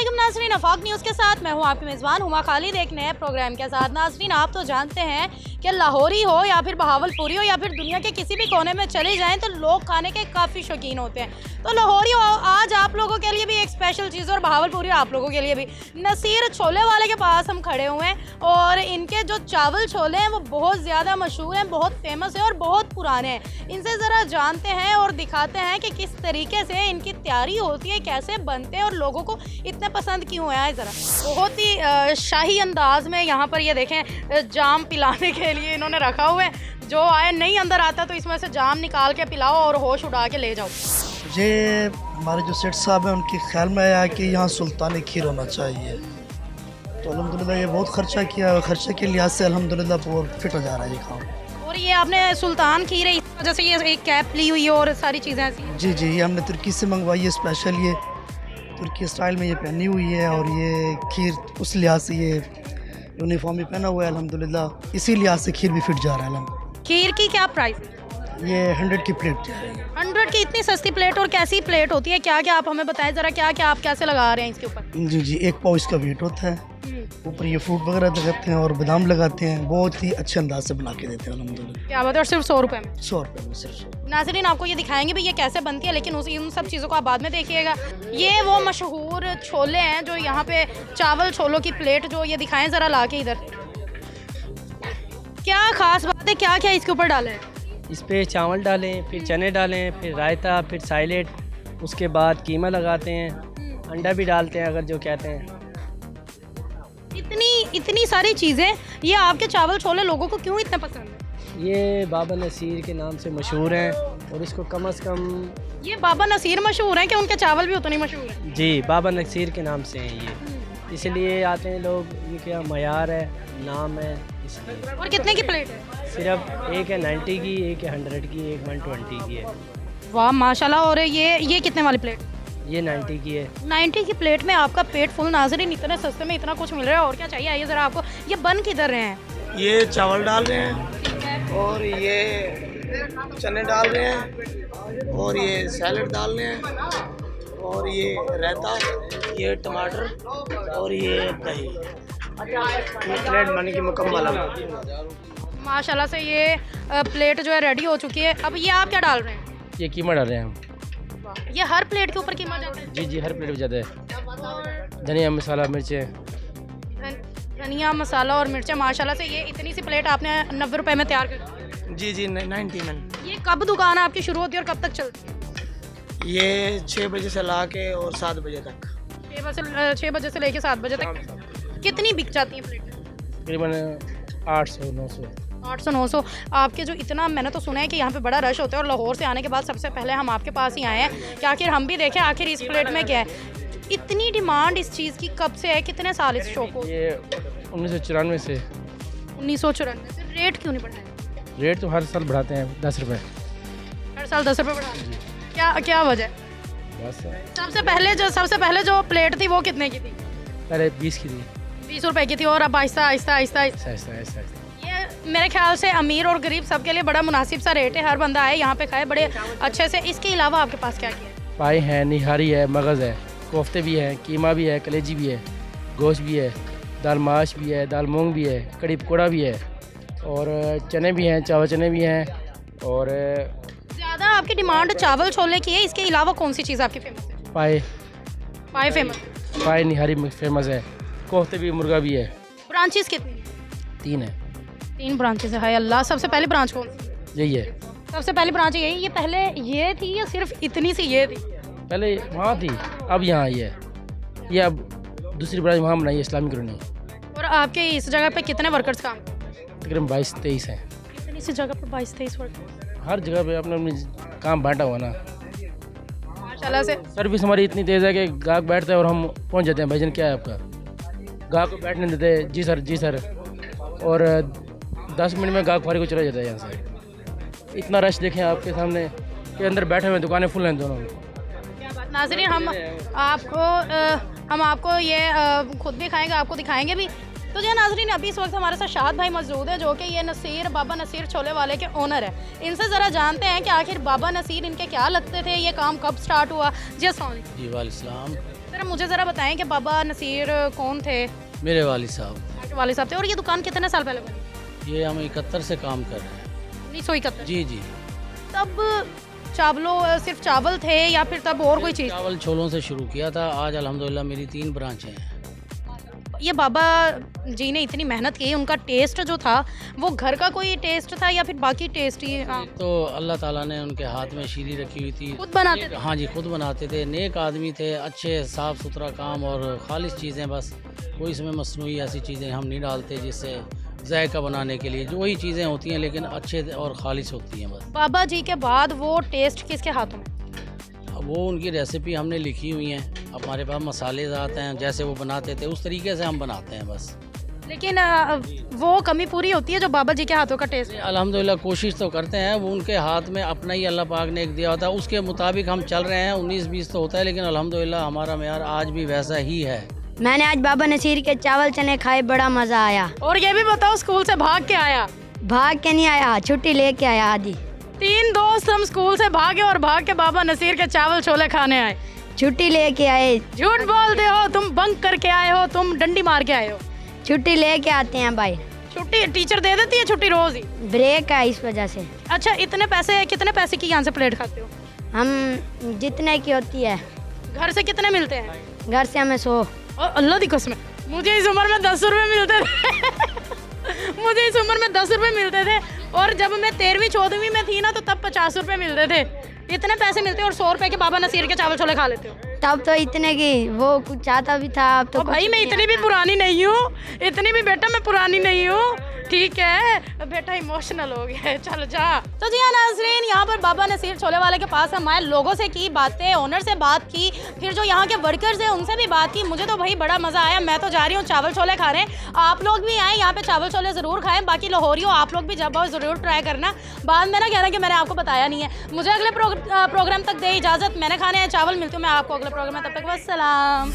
अस्सलामुअलैकुम नाज़रीन, आफाक न्यूज़ के साथ मैं हूं आपकी मेज़बान हुमा खालिद एक नए प्रोग्राम के साथ। नाज़रीन, आप तो जानते हैं कि लाहौरी हो या फिर बहावलपुरी हो या फिर दुनिया के किसी भी कोने में चले जाएं तो लोग खाने के काफ़ी शौकीन होते हैं। तो लाहौरी हो, आज आप लोगों के लिए भी एक स्पेशल चीज़ और बहावलपुरी आप लोगों के लिए भी। नसीर छोले वाले के पास हम खड़े हुए हैं और इनके जो चावल छोले हैं वो बहुत ज़्यादा मशहूर हैं, बहुत फेमस है और बहुत पुराने हैं। इनसे ज़रा जानते हैं और दिखाते हैं कि किस तरीके से इनकी तैयारी होती है, कैसे बनते हैं और लोगों को इतने पसंद क्यों है। ज़रा बहुत ही शाही अंदाज में यहाँ पर ये देखें जाम पिलाने के लिए इन्होंने रखा हुआ है। जो आए नहीं अंदर आता तो इसमें से जाम निकाल के पिलाओ और होश उड़ा के ले जाओ। मुझे हमारे जो सेठ साहब हैं उनके ख्याल में आया कि यहाँ सुल्तानी खीर होना चाहिए, तो अल्हम्दुलिल्लाह ये बहुत खर्चा किया, खर्चे के लिहाज से अल्हम्दुलिल्लाह बहुत फिट हो जा रहा है ये काम। और ये आपने सुल्तान खीर है, इस वजह से ये एक कैप ली हुई है और सारी चीज़ें ऐसी। जी जी, ये हमने तुर्की से मंगवाई है स्पेशल, ये तुर्की स्टाइल में ये पहनी हुई है और ये खीर उस लिहाज से ये यूनिफॉर्म भी पहना हुआ है अल्हम्दुलिल्लाह, इसी लिहाज से खीर भी फिट जा रहा है। खीर की क्या प्राइस है? ये 100 की प्लेट जा रही है। 100 की इतनी सस्ती प्लेट, और कैसी प्लेट होती है, क्या क्या आप हमें बताएं ज़रा, क्या क्या आप कैसे लगा रहे हैं इसके ऊपर? जी जी, 1 पाव इसका वेट होता है, ऊपर ये फ्रूट वगैरह लगाते हैं और बादाम लगाते हैं, बहुत ही अच्छे अंदाज से बना के देते हैं अल्हम्दुलिल्लाह। क्या बात है, और सिर्फ 100 रुपये में? 100 रुपये में सिर्फ। नाज़रीन, आपको ये दिखाएंगे भी ये कैसे बनती है, लेकिन उन सब चीज़ों को आप बाद में देखिएगा। ये वो मशहूर छोले हैं जो यहाँ पे चावल छोलों की प्लेट जो ये दिखाएं ज़रा ला के इधर। क्या ख़ास बात है, क्या क्या इसके ऊपर डाला है? इस पे चावल डालें, फिर चने डालें, फिर रायता, फिर साइलेट, उसके बाद कीमा लगाते हैं, अंडा भी डालते हैं अगर जो कहते हैं। इतनी सारी चीज़ें, ये आपके चावल छोले लोगों को क्यों इतने पसंद है? ये बाबा नसीर के नाम से मशहूर हैं और इसको कम से कम। ये बाबा नसीर मशहूर हैं कि उनके चावल भी उतने मशहूर हैं? जी, बाबा नसीर के नाम से हैं ये, इसलिए आते हैं लोग। ये क्या मयार है, नाम है इसलिए। और कितने की प्लेट है? सिर्फ एक है 90 की, एक है 100 की, एक 120 की है। वाह माशाल्लाह। और ये कितने वाली प्लेट? ये 90 की है। 90 की प्लेट में आपका पेट फुल। नाज़रीन, इतने सस्ते में इतना कुछ मिल रहा है, और क्या चाहिए? आइए ज़रा आपको। ये बन किधर रहे हैं? ये चावल डाल रहे हैं और ये चने डाल रहे हैं और ये सैलड डाल रहे हैं और ये रायता, ये टमाटर और ये दही। प्लेट बन के मुकम्मल है। माशाल्लाह से ये प्लेट जो है रेडी हो चुकी है। अब ये आप क्या डाल रहे हैं? ये कीमा डाल रहे हैं हम। ये हर प्लेट के ऊपर कीमा जाता है? जी जी, हर प्लेट में जाता है। धनिया, मसाला, मिर्चें। धनिया, मसाला और मिर्चें। माशाल्लाह से ये इतनी सी प्लेट आपने 90 रुपए में तैयार कर। जी जी, 90 में। ये कब दुकान आपकी शुरू होती है और कब तक चलती है? ये 6 बजे से ला के और 7 बजे तक। 6 बजे से लेके 7 बजे तक। कितनी बिक जाती है प्लेट? तकरीबन 800-900। 800-900। आपके जो इतना, मैंने तो सुना है कि यहाँ पे बड़ा रश होता है और लाहौर से आने के बाद सबसे पहले हम आपके पास ही आए हैं कि आखिर हम भी देखें आखिर इस प्लेट में क्या है। इतनी डिमांड इस चीज़ की कब से है, कितने साल इस शो को? ये 1994 से। 1994 से। रेट क्यों नहीं बढ़ा है? रेट तो हर साल बढ़ाते हैं 10 रुपये। हर साल 10 रुपये बढ़ा है? क्या वजह? बस सबसे पहले जो प्लेट थी वो कितने की थी? पहले 20 की थी। 20 रुपए की थी और अब आहिस्ता आहिस्ता आहिस्ता ऐसा। ये मेरे ख्याल से अमीर और गरीब सबके लिए बड़ा मुनासिब सा रेट है। हर बंदा आए यहाँ पे खाए बड़े अच्छे से। इसके अलावा आपके पास क्या क्या है? पाई है, निहारी है, मगज़ है, कोफ्ते भी है, कीमा भी है, कलेजी भी है, गोश्त भी है, दाल माश भी है, दाल मूंग भी है, कड़ी पकौड़ा भी है और चने भी हैं, चावल चने भी हैं। और ज़्यादा आपकी डिमांड चावल छोले की है, इसके अलावा कौन सी चीज़ आपकी फेमस है? पाए फेमस। पाई निहारी फेमस है, कोफ्ते भी, मुर्गा भी है। ब्रांचेस कितनी? 3 है। 3 ब्रांचेस है। हाय अल्लाह। सबसे पहली ब्रांच कौन सी? यही है सबसे पहली ब्रांच यही? ये पहले ये थी या सिर्फ इतनी सी ये थी? पहले वहाँ थी, अब यहाँ आई है। ये अब दूसरी ब्रांच वहाँ बनाई है, इस्लामिक कॉलोनी। और आपके इस जगह पे कितने वर्कर्स काम? तकरीबन 22-23 हैं। इतनी सी जगह पर 22-23 वर्कर्स? हर जगह पे अपने अपने काम बांटा हुआ ना। माशाल्लाह से। सर्विस हमारी इतनी तेज़ है कि गाहक बैठता है और हम पहुंच जाते हैं। भाईजान क्या है आपका? गाहक को बैठने देते, जी सर, और 10 मिनट में गाहक फारिग को चला जाता है यहाँ से। इतना रश देखें आपके सामने कि अंदर बैठे हुए दुकानें फुल हैं दोनों। क्या बात। नाज़रीन, हम आपको ये खुद भी खाएंगे, आपको दिखाएंगे भी। तो जो नाज़रीन, अभी इस वक्त हमारे साथ शाहद भाई मौजूद है जो कि ये बाबा नसीर छोले वाले के ओनर है। इनसे ज़रा जानते हैं कि आखिर बाबा नसीर इनके क्या लगते थे, ये काम कब स्टार्ट हुआ। जी अस्सलाम वालेकुम। जी वालेकुम। सर, अच्छा मुझे ज़रा बताएं कि बाबा नसीर कौन थे? मेरे वालिद साहब, आपके वालिद साहब थे। और ये दुकान कितने साल पहले बनी? ये हम 71 से काम कर रहे हैं। 1971। जी जी। तब चावलों सिर्फ चावल थे या फिर तब और कोई चीज़? चावल छोलों से शुरू किया था। आज अल्हम्दुलिल्लाह मेरी 3 ब्रांचें हैं। ये बाबा जी ने इतनी मेहनत की, उनका टेस्ट जो था वो घर का कोई टेस्ट था या फिर बाकी टेस्ट ही? तो अल्लाह ताला ने उनके हाथ में शीरी रखी हुई थी। खुद बनाते थे? हाँ जी, खुद बनाते थे। नेक आदमी थे, अच्छे साफ़ सुथरा काम और खालिश चीज़ें, बस कोई इसमें मसनूई ऐसी चीज़ें हम नहीं डालते जिससे जायका बनाने के लिए, जो वही चीज़ें होती हैं लेकिन अच्छे और खालिश होती हैं बस। बाबा जी के बाद वो टेस्ट किसके हाथों में? वो उनकी रेसिपी हमने लिखी हुई हैं, हमारे पास मसाले आते हैं, जैसे वो बनाते थे उस तरीके से हम बनाते हैं बस। लेकिन वो कमी पूरी होती है जो बाबा जी के हाथों का टेस्ट? अल्हम्दुलिल्लाह कोशिश तो करते हैं। वो उनके हाथ में अपना ही अल्लाह पाक ने एक दिया होता है, उसके मुताबिक हम चल रहे हैं। 19-20 तो होता है लेकिन अल्हम्दुलिल्लाह हमारा मेयार आज भी वैसा ही है। मैंने आज बाबा नसीर के चावल चने खाए, बड़ा मज़ा आया। और ये भी बताओ स्कूल से भाग के आया? भाग के नहीं आया, छुट्टी लेके आया आधी। 3 दोस्त हम स्कूल से भागे और भाग के बाबा नसीर के चावल छोले खाने आए। छुट्टी लेके आए। झूठ बोलते हो, तुम बंक करके आए हो, तुम डंडी मार के आए हो। छुट्टी लेके आते हैं भाई। छुट्टी टीचर दे देती है छुट्टी रोज ही? ब्रेक है इस वजह से। अच्छा कितने पैसे की यहाँ से प्लेट खाते हो? हम जितने की होती है। घर से कितने मिलते हैं? घर से हमें 100। और अल्लाह दी कसम, मुझे इस उम्र में 10 रुपये मिलते थे। मुझे इस उम्र में 10 रुपये मिलते थे और जब मैं 13वीं 14वीं में थी ना तो तब 50 रुपये मिलते थे। इतने पैसे मिलते और 100 रुपये के बाबा नसीर के चावल छोले खा लेते हो? तब तो इतने की वो कुछ चाहता भी था। अब तो भाई मैं इतनी भी पुरानी नहीं हूँ, इतनी भी बेटा मैं पुरानी नहीं हूँ, ठीक है? बेटा इमोशनल हो गया है, चल जा। तो जी हाँ नाज़रीन, यहाँ पर बाबा नसीर छोले वाले के पास हम आए, लोगों से की बातें, ओनर से बात की, फिर जो यहाँ के वर्कर्स हैं उनसे भी बात की। मुझे तो भाई बड़ा मज़ा आया। मैं तो जा रही हूँ चावल छोले खाने। आप लोग भी आएँ यहाँ पे चावल छोले ज़रूर खाएँ। बाकी लाहौरियों आप लोग भी जब आओ ज़रूर ट्राई करना। बाद में ना कहना कि मैंने आपको बताया नहीं है। मुझे अगले प्रोग्राम तक दे इजाज़त। मैंने खाने हैं चावल। मिलती हूँ मैं आपको अगले प्रोग्राम में, तब तक वस्सलाम।